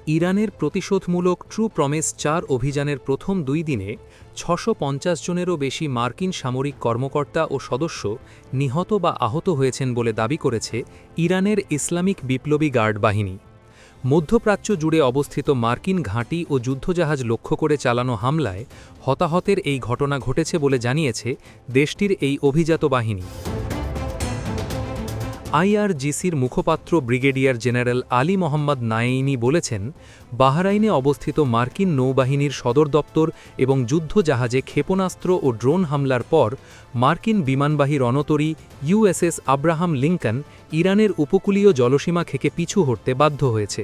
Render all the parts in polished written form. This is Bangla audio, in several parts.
ইরানের প্রতিশোধমূলক ট্রু প্রমিস ৪ অভিযানের প্রথম ২ দিনে ৬৫০ জনেরও বেশি মার্কিন সামরিক কর্মকর্তা ও সদস্য নিহত বা আহত হয়েছেন বলে দাবি করেছে ইরানের ইসলামিক বিপ্লবী গার্ড বাহিনী। মধ্যপ্রাচ্য জুড়ে অবস্থিত মার্কিন ঘাঁটি ও যুদ্ধজাহাজ লক্ষ্য করে চালানো হামলায় হতাহতের এই ঘটনা ঘটেছে বলে জানিয়েছে দেশটির এই অভিজাত বাহিনী। আইআরজিসির মুখপাত্র ব্রিগেডিয়ার জেনারেল আলী মোহাম্মদ নায়েইনি বলেছেন, বাহরাইনে অবস্থিত মার্কিন নৌবাহিনীর সদর দপ্তর এবং যুদ্ধজাহাজে ক্ষেপণাস্ত্র ও ড্রোন হামলার পর মার্কিন বিমানবাহী রণতরী ইউএসএস আব্রাহাম লিঙ্কন ইরানের উপকূলীয় জলসীমা থেকে পিছু হটতে বাধ্য হয়েছে।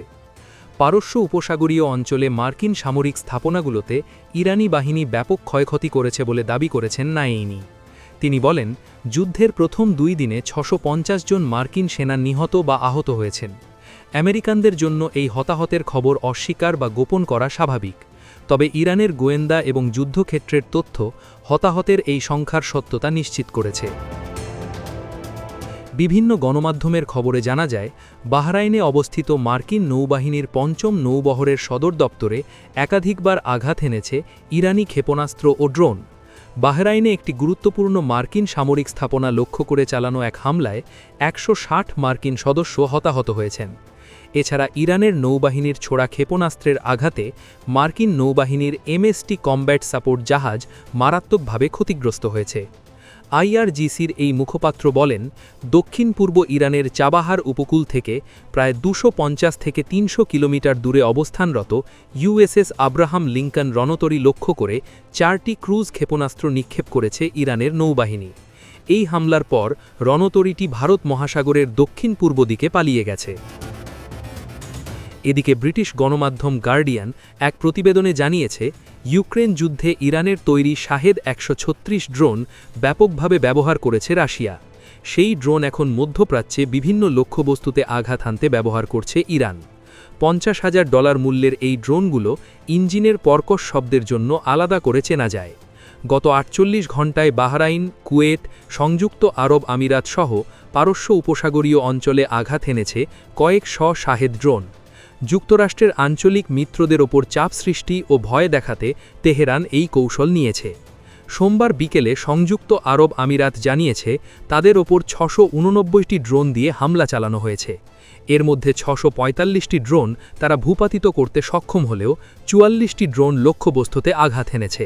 পারস্য উপসাগরীয় অঞ্চলে মার্কিন সামরিক স্থাপনাগুলোতে ইরানি বাহিনী ব্যাপক ক্ষয়ক্ষতি করেছে বলে দাবি করেছেন নায়েইনি। তিনি বলেন, যুদ্ধের প্রথম ২ দিনে ৬৫০ জন মার্কিন সেনা নিহত বা আহত হয়েছেন। আমেরিকানদের জন্য এই হতাহতের খবর অস্বীকার বা গোপন করা স্বাভাবিক, তবে ইরানের গোয়েন্দা এবং যুদ্ধক্ষেত্রের তথ্য হতাহতের এই সংখ্যার সত্যতা নিশ্চিত করেছে। বিভিন্ন গণমাধ্যমের খবরে জানা যায়, বাহরাইনে অবস্থিত মার্কিন নৌবাহিনীর ৫ম নৌবহরের সদর দপ্তরে একাধিকবার আঘাত এনেছে ইরানি ক্ষেপণাস্ত্র ও ড্রোন। বাহরাইনে একটি গুরুত্বপূর্ণ মার্কিন সামরিক স্থাপনা লক্ষ্য করে চালানো এক হামলায় ১৬০ মার্কিন সদস্য হতাহত হয়েছেন। এছাড়া ইরানের নৌবাহিনীর ছোড়া ক্ষেপণাস্ত্রের আঘাতে মার্কিন নৌবাহিনীর এমএসটি কমব্যাট সাপোর্ট জাহাজ মারাত্মকভাবে ক্ষতিগ্রস্ত হয়েছে। আইআরজিসির এই মুখপাত্র বলেন, দক্ষিণ পূর্ব ইরানের চাবাহার উপকূল থেকে প্রায় ২৫০ থেকে ৩০০ কিলোমিটার দূরে অবস্থানরত ইউএসএস আব্রাহাম লিঙ্কন রণতরী লক্ষ্য করে ৪টি ক্রুজ ক্ষেপণাস্ত্র নিক্ষেপ করেছে ইরানের নৌবাহিনী। এই হামলার পর রণতরীটি ভারত মহাসাগরের দক্ষিণ পূর্ব দিকে পালিয়ে গেছে। এদিকে ব্রিটিশ গণমাধ্যম গার্ডিয়ান এক প্রতিবেদনে জানিয়েছে, ইউক্রেন যুদ্ধে ইরানের তৈরি শাহেদ ১৩৬ ড্রোন ব্যাপকভাবে ব্যবহার করেছে রাশিয়া। সেই ড্রোন এখন মধ্যপ্রাচ্যে বিভিন্ন লক্ষ্যবস্তুতে আঘাত হানতে ব্যবহার করছে ইরান। $৫০,০০০ মূল্যের এই ড্রোনগুলো ইঞ্জিনের কর্কশ শব্দের জন্য আলাদা করে চেনা যায়। গত ৪৮ ঘণ্টায় বাহরাইন, কুয়েত, সংযুক্ত আরব আমিরাত সহ পারস্য উপসাগরীয় অঞ্চলে আঘাত এনেছে কয়েক শ শাহেদ ড্রোন। যুক্তরাষ্ট্রের আঞ্চলিক মিত্রদের ওপর চাপ সৃষ্টি ও ভয় দেখাতে তেহরান এই কৌশল নিয়েছে। সোমবার বিকেলে সংযুক্ত আরব আমিরাত জানিয়েছে, তাদের ওপর ৬৮৯টি ড্রোন দিয়ে হামলা চালানো হয়েছে। এর মধ্যে ৬৪৫টি ড্রোন তারা ভূপাতিত করতে সক্ষম হলেও ৪৪টি ড্রোন লক্ষ্যবস্তুতে আঘাত এনেছে।